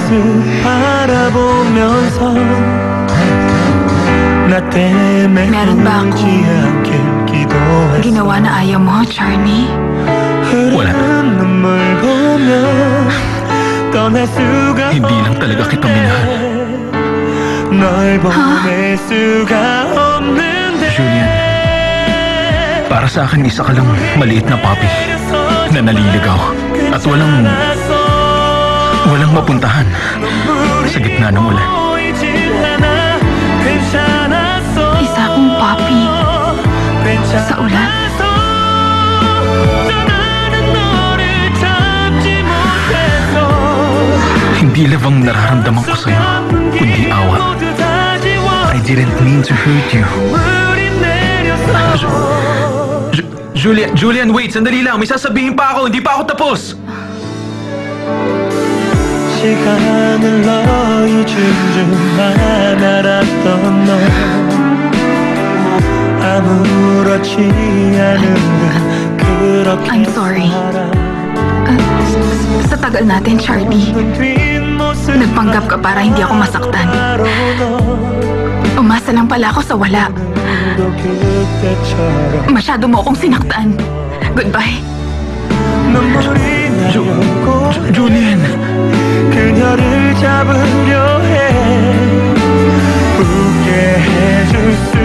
모습 바라보면서 나 때문에 Meron ba 울지 akong 않길 기도했어. ginawa na ayaw mo, Charlie? Wala. 흐르는 눈물 보며 떠날 수가 Hindi lang talaga kita minahal. 널 보낼 수가 없는데 Julian, para sa akin isa ka lang maliit na papi na naliligaw at walang mapuntahan sa gitna ng ulan. Isa akong papi sa ulan. Hindi labang nararamdaman ko sa'yo, kundi awa. I didn't mean to hurt you. Julian, wait! Sandali lang! May sasabihin pa ako! Hindi pa ako tapos! 시간을 너희 줄만 알았던 너 아무렇지 않은 듯 그렇게 I'm sorry. Sa tagal natin, Charlie, nagpanggap ka para hindi ako masaktan. Umasa lang pala ako sa wala. Masyado mo akong sinaktan. Goodbye. Julian! 그녀를 잡으려 해 웃게 해줄 수